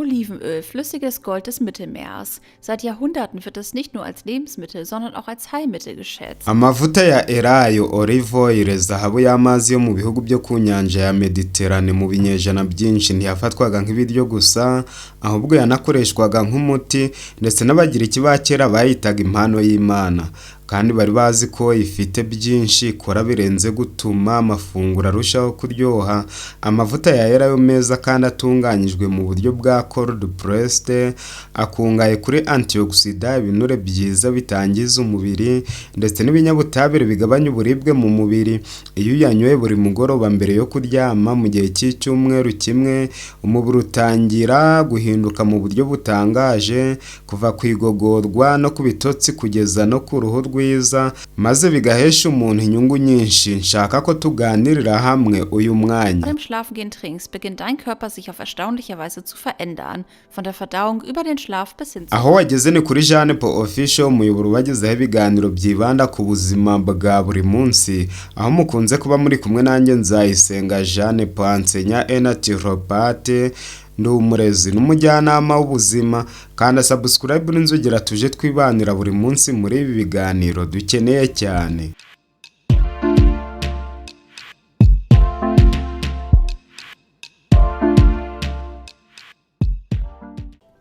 Olivenöl, flüssiges Gold des Mittelmeers. Seit Jahrhunderten wird es nicht nur als Lebensmittel, sondern auch als Heilmittel geschätzt. Amavuta ya elayo olive oil, zahabu y'amazi yo mu bihugu byo ku nyanja ya Mediterane mu binyejana byinshi ntiyafatwaga nk'ibiryo gusa, ahubwo yanakoreshwaga nk'umuti, ndetse n'abagiriki ba kera bayitaga impano y'Imana. Kandi bari bazi ko ifite byinshi ikora birenze gutuma amafunguro arushaho kuryoha. Amavuta ya elayo meza kandi atunganyijwe mu buryo bwa cold pressed, akungaye kuri antioxida, ibinure byiza bitangiza umubiri, ndetse n'ibinyabutabire bigabanya uburibwe mu mubiri. Iyo uyanyoye buri mugoroba mbere yo kuryama mu gihe cy'icyumweru kimwe, umubiri utangira guhinduka mu buryo butangaje, kuva ku igogorwa no ku bitotsi kugeza no ku ruhu rwiza, maze bigahesha umuntu inyungu nyinshi. Nshaka ko tuganirira hamwe uyu mwanya. Vor dem Schlafengehen trinkst, beginnt dein Körper sich auf erstaunliche Weise zu verändern. Von der Verdauung über den Schlaf bis hin zu... Aho wageze ni kuri Jeanne Paul Official, umuyoboro wagezeho ibiganiro byibanda ku buzima bwa buri munsi, aho mukunze kuba muri kumwe nanjye Nzayisenga Jeanne Paul, nsenya naturopathe, ndi umurezi n'umujyanama w'ubuzima. Kandi subscribe n'inzogera tuje twibanira buri munsi muri ibi biganiro dukeneye cyane.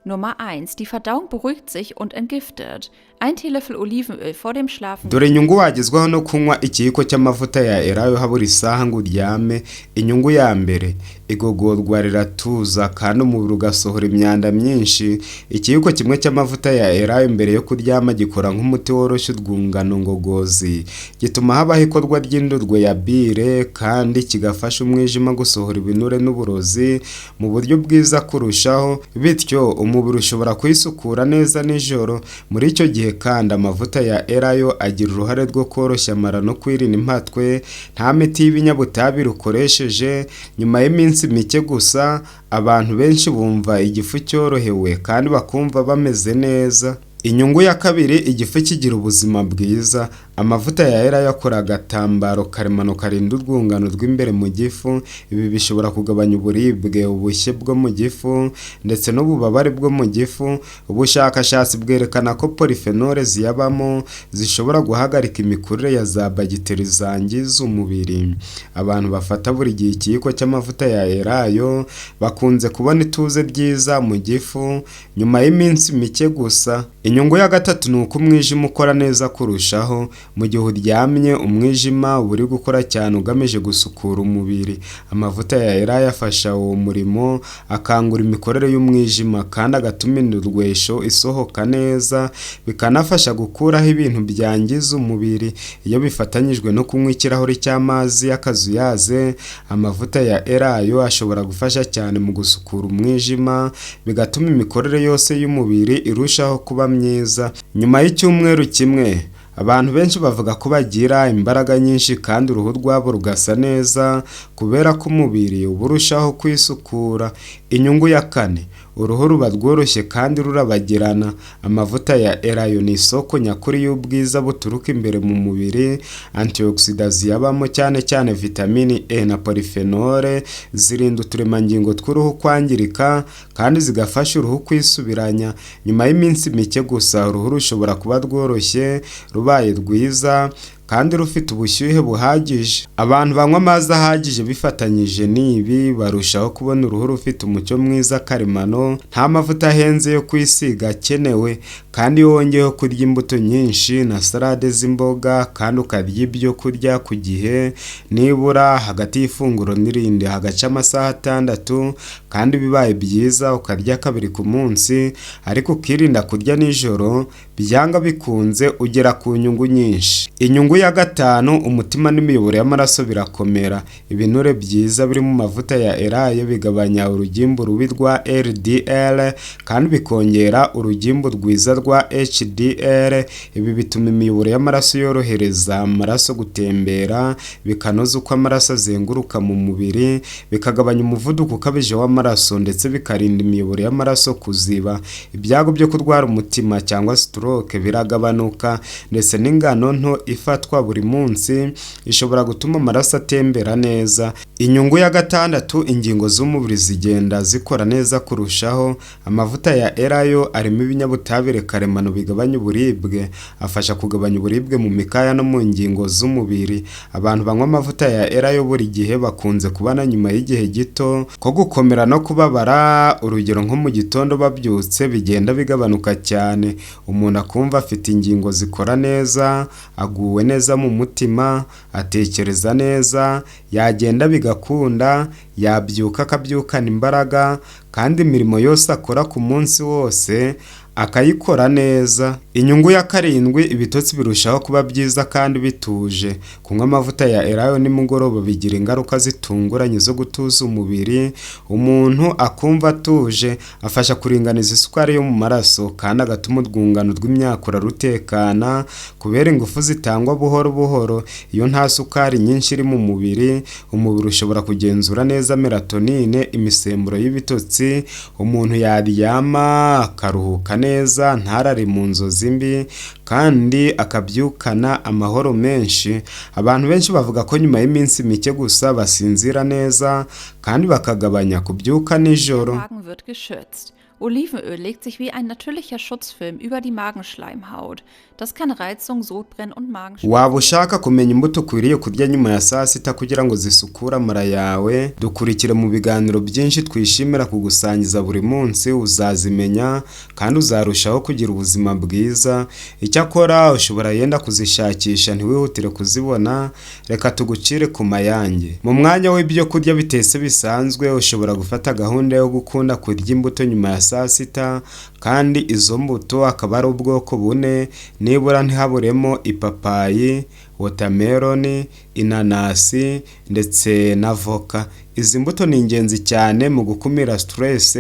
Nummer 1. Die Verdauung beruhigt sich und entgiftet. Ein Teelöffel Olivenöl vor dem Schlafen. Dore inyungu wagezwaho no kunywa ikiyiko cy'amavuta ya elayo habura isaha ngo uryame. Inyungu ya mbere, igogorwa riratuza kandi umubiri ugasohora imyanda myinshi. Ikiyiko kimwe cy'amavuta ya elayo mbere yo kuryama gikora nk'umuti woroshye urwungano ngogozi, gituma habaho ikorwa ry'indurwe ya bile, kandi kigafasha umwijima gusohora ibinure n'uburozi mu buryo bwiza kurushaho, bityo umubiri ushobora kwisukura neza nijoro. Muri icyo gihe kandi amavuta ya elayo agira uruhare rwo koroshya amara no kwirinda impatwe. Nta miti y'ibinyabutabire ukoresheje. Nyuma y'iminsi mike gusa, abantu benshi bumva igifu cyorohewe kandi bakumva bameze neza. Inyungu ya kabiri, igifu kigira ubuzima bwiza. Amavuta ya elayo akora agatambaro karemano karinda urwungano rw'imbere mu gifu. Ibi bishobora kugabanya uburibwe, ubushye bwo mu gifu, ndetse n'ububabare bwo mu gifu. Ubushakashatsi bwerekana ko polyphenol ziyabamo zishobora guhagarika imikurire ya za bagiteri zangiza umubiri. Abantu bafata buri gihe ikiyiko cy'amavuta ya elayo bakunze kubona ituze ryiza mu gifu nyuma y'iminsi mike gusa. Inyungu ya gatatu ni uko umwijima ukora neza kurushaho. Mu gihe uryamye, umwijima uba uri gukora cyane ugamije gusukura umubiri. Amavuta ya elayo afasha uwo murimo, akangura imikorere y'umwijima kandi agatuma indurwesho isohoka neza, bikanafasha gukuraho ibintu byangiza umubiri. Iyo bifatanyijwe no kunywa ikirahuri cy'amazi y'akazuyaze, amavuta ya elayo ashobora gufasha cyane mu gusukura umwijima, bigatuma imikorere yose y'umubiri irushaho kuba myiza. Nyuma y'icyumweru kimwe, abantu benshi bavuga ko bagira imbaraga nyinshi kandi uruhu rwabo rugasa neza kubera ko umubiri uba urushaho kwisukura. Inyungu ya kane, uruhu ruba rworoshye kandi rurabagirana. Amavuta ya elayo ni isoko nyakuri y'ubwiza buturuka imbere mu mubiri. Antioxida ziyabamo cyane cyane vitamini E na polyphenol zirinda uturemangingo tw'uruhu kwangirika kandi zigafasha uruhu kwisubiranya. Nyuma y'iminsi mike gusa, uruhu rushobora kuba rworoshye, rubaye rwiza kandi rufite ubushyuhe buhagije. Abantu banywa amazi ahagije bifatanyije n'ibi barushaho kubona uruhu rufite umucyo mwiza karemano. Nta mavuta ahenze yo kwisiga akenewe, kandi iyo wongeyeho kurya imbuto nyinshi na salade z'imboga kandi ukarya ibyo kurya ku gihe, nibura hagati y'ifunguro n'irindi hagaca amasaha 6, kandi bibaye byiza ukarya 2 ku munsi, ariko ukirinda kurya nijoro, byanga bikunze ugera ku nyungu nyinshi. Inyungu ya gatanu, umutima n'imiyoboro y'amaraso birakomera. Ibinure byiza biri mu mavuta ya elayo bigabanya urugimbu rubi rwa LDL kandi bikongera urugimbu rwiza rwa HDL. Ibi bituma imiyoboro y'amaraso yorohereza amaraso gutembera, bikanoza uko amaraso azenguruka mu mubiri, bikagabanya umuvuduko ukabije w'amaraso, ndetse bikarinda imiyoboro y'amaraso kuziba. Ibyago byo kurwara umutima cyangwa stroke biragabanuka, ndetse n'ingano nto ifata ifatwa buri munsi ishobora gutuma amaraso atembera neza. Inyungu ya gatandatu, ingingo z'umubiri zigenda zikora neza kurushaho. Amavuta ya elayo arimo ibinyabutabire karemano bigabanya uburibwe, afasha kugabanya uburibwe mu mikaya no mu ngingo z'umubiri. Abantu banywa amavuta ya elayo buri gihe bakunze kubana nyuma y'igihe gito ko gukomera no kubabara, urugero nko mu gitondo babyutse bigenda bigabanuka cyane. Umuntu akumva afite ingingo zikora neza, aguwe neza mu mutima, atekereza neza, yagenda bigakunda, yabyuka akabyukana imbaraga, kandi imirimo yose akora ku munsi wose akayikora neza. Inyungu ya karindwi, ibitotsi birushaho kuba byiza kandi bituje. Kunywa amavuta ya elayo nimugoroba bigira ingaruka zitunguranye zo gutuza umubiri, umuntu akumva atuje, afasha kuringaniza isukari yo mu maraso kandi agatuma urwungano rw'imyakura rutekana kubera ingufu zitangwa buhoro buhoro. Iyo nta sukari nyinshi iri mu mubiri, umubiri ushobora kugenzura neza melatonine, imisemburo y'ibitotsi, umuntu yaryama akaruhuka neza, ntarare mu nzozi mbi, kandi akabyukana amahoro menshi. Abantu benshi bavuga ko nyuma y'iminsi mike gusa basinzira neza kandi bakagabanya kubyuka nijoro. Magen wird geschützt. Olivenöl legt sich wie ein natürlicher Schutzfilm über die Magenschleimhaut. Das kann Reizung, Sodbrennen und Magenschmerzen. Waba ushaka kumenya imbuto ukwiriye kurya nyuma ya saa sita kugira ngo zisukure amara yawe? Dukurikire mu biganiro byinshi twishimira kugusangiza buri munsi, uzazimenya kandi uzarushaho kugira ubuzima bwiza. Icyakora ushobora yenda kuzishakisha ntiwihutire kuzibona, reka tugucire ku mayange. Mu mwanya w'ibyo kurya bitetse bisanzwe, ushobora gufata gahunda yo gukunda kurya imbuto nyuma ya saa sita, kandi izo mbuto akaba ari ubwoko bune, nibura ntihaburemo ipapayi, watermelon, inanasi ndetse na voka. Izi mbuto ni ingenzi cyane mu gukumira stress,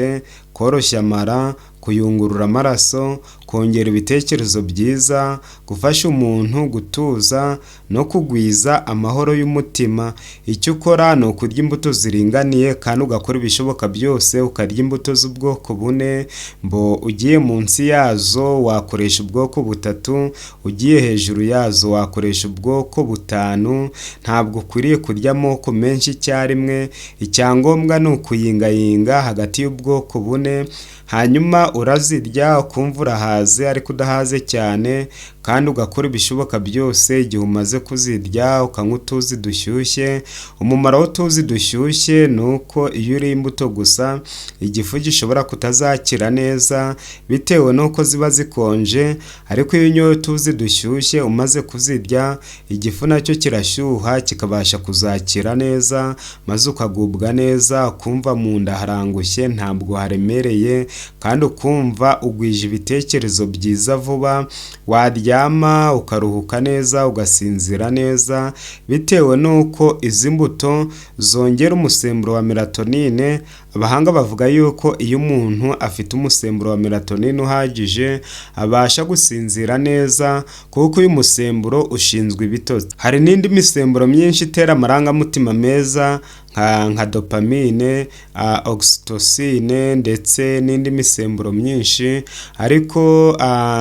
koroshya amara, kuyungurura amaraso, kongera ibitekerezo byiza, gufasha umuntu gutuza no kugwiza amahoro y'umutima. Icyo ukora ni ukurya imbuto ziringaniye kandi ugakora ibishoboka byose ukarya imbuto z'ubwoko bune. Ugiye munsi yazo wakoresha ubwoko butatu, ugiye hejuru yazo wakoresha ubwoko butanu. Ntabwo ukwiriye kurya amoko menshi icyarimwe, icyangombwa ni ukuyingayinga hagati y'ubwoko bune, hanyuma urazirya ukumva urahaze ariko udahaze cyane, kandi ugakora ibishoboka byose igihe umaze kuzirya ukanywa utuzi dushyushye. Umumaro w'utuzi dushyushye ni uko iyo uriye imbuto gusa igifu gishobora kutazakira neza bitewe n'uko ziba zikonje, ariko iyo unyoye utuzi dushyushye umaze kuzirya, igifu nacyo kirashyuha kikabasha kuzakira neza, maze ukagubwa neza, ukumva mu nda harangushye ntabwo haremereye, kandi ukumva ugwije ibitekerezo byiza vuba. Waryama ukaruhuka neza, ugasinzira neza, bitewe n'uko izi mbuto zongera umusemburo wa melatonine. Abahanga bavuga yuko iyo umuntu afite umusemburo wa melatonine uhagije abasha gusinzira neza, kuko uyu musemburo ushinzwe ibitotsi. Hari n'indi misemburo myinshi itera amarangamutima meza nka dopamine, oxytocin ndetse n'indi misemburo myinshi, ariko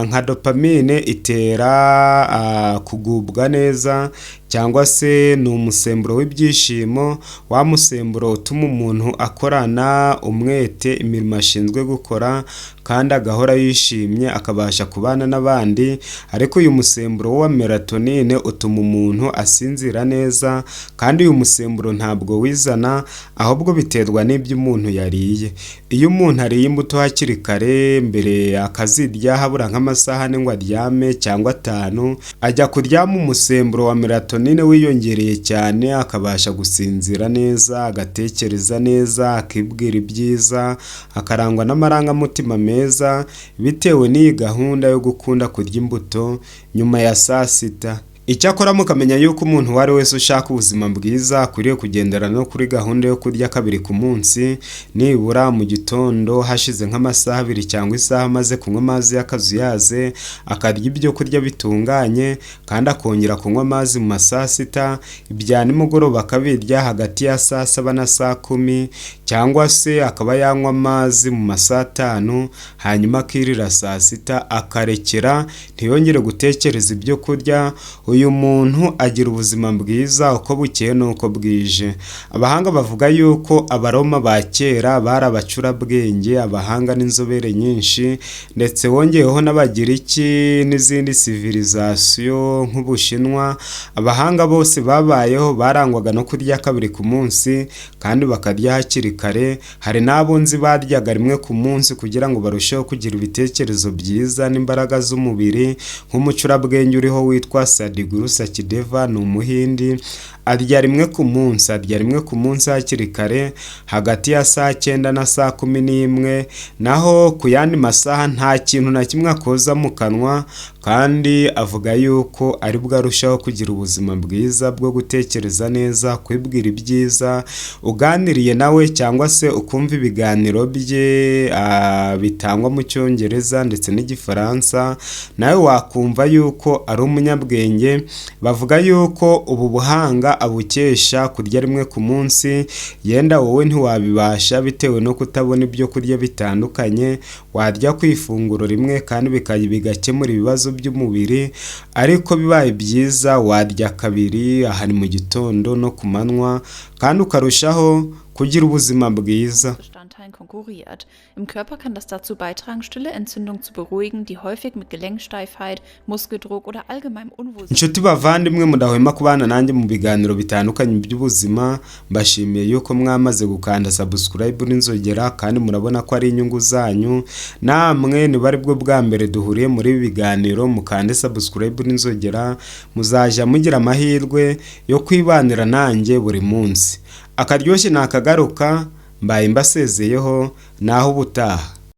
nka dopamine itera kugubwa neza, cyangwa se ni umusemburo w'ibyishimo, wa musemburo utuma umuntu akorana umwete imirimo ashinzwe gukora kandi agahora yishimye akabasha kubana n'abandi. Ariko uyu musemburo wa melatonine utuma umuntu asinzira neza, kandi uyu musemburo ntabwo wizana, ahubwo biterwa n'ibyo umuntu yariye. Iyo umuntu ariye imbuto hakiri kare mbere akazirya habura nk'amasaha ane ngo aryame cyangwa 5, ajya kuryama umusemburo wa melatonine wiyongereye cyane, akabasha gusinzira neza, agatekereza neza, akibwira ibyiza, akarangwa n'amarangamutima meza, bitewe n'iyi gahunda yo gukunda kurya imbuto nyuma ya saa sita. Icyakora mukamenya yuko umuntu wari wese ushaka ubuzima bwiza akwiriye kugendera no kuri gahunda yo kurya kabiri ku munsi, nibura mu gitondo hashize nk'amasaha 2 cyangwa isaha amaze kunywa amazi y'akazuyaze, akarya ibyo kurya bitunganye, kandi akongera kunywa amazi mu masaa sita. Ibya nimugoroba akabirya hagati ya saa 7 na saa 10, cyangwa se akaba yanywa amazi mu masaa 5, hanyuma akirira saa sita akarekera ntiyongere gutekereza ibyo kurya. Uyu uyu muntu agira ubuzima bwiza uko bukeye n'uko bwije. Abahanga bavuga yuko abaroma ba kera bari abacurabwenge, abahanga n'inzobere nyinshi, ndetse wongeyeho n'Abagiriki n'izindi civilisation nk'Ubushinwa. Abahanga bose babayeho barangwaga no kurya kabiri ku munsi kandi bakarya hakiri kare. Hari n'abo nzi baryaga rimwe ku munsi kugira ngo barusheho kugira ibitekerezo byiza n'imbaraga z'umubiri, nk'umucurabwenge uriho witwa Sadhguru Sakideva, ni Umuhindi. Arya rimwe ku munsi hakiri kare hagati ya saa 9 na saa 11, naho ku yandi masaha nta kintu na kimwe akoza mu kanwa, kandi avuga yuko ari bwo arushaho kugira ubuzima bwiza bwo gutekereza neza, kwibwira ibyiza. Uganiriye nawe cyangwa se ukumva ibiganiro bye bitangwa mu Cyongereza ndetse n'Igifaransa, nawe wakumva yuko ari umunyabwenge. Bavuga yuko ubu buhanga abukesha kurya rimwe ku munsi. Yenda wowe ntiwabibasha bitewe no kutabona ibyo kurya bitandukanye, warya ku ifunguro rimwe kandi bigakemura ibibazo by'umubiri, ariko bibaye byiza warya kabiri, aha ni mu gitondo no ku manywa, kandi ukarushaho kugira ubuzima bwiza. Bestandteilen konkurriert. Im Körper kann das dazu beitragen, stille Entzündungen zu beruhigen, die häufig mit Gelenksteifheit, Muskeldruck oder allgemeinem Unwohlsein. Inshuti bavandimwe mudahwema kubana nanjye mu biganiro bitandukanye by'ubuzima, mbashimiye yuko mwamaze gukanda subscribe n'inzogera, kandi murabona ko ari inyungu zanyu. Namwe niba ari bwo bwa mbere duhuriye muri ibi biganiro, mukande subscribe n'inzogera, muzaja mugira amahirwe yo kwibanira nanjye buri munsi. Akaryoshye nakagaruka, mbaye mbasezeyeho, naho ubutaha.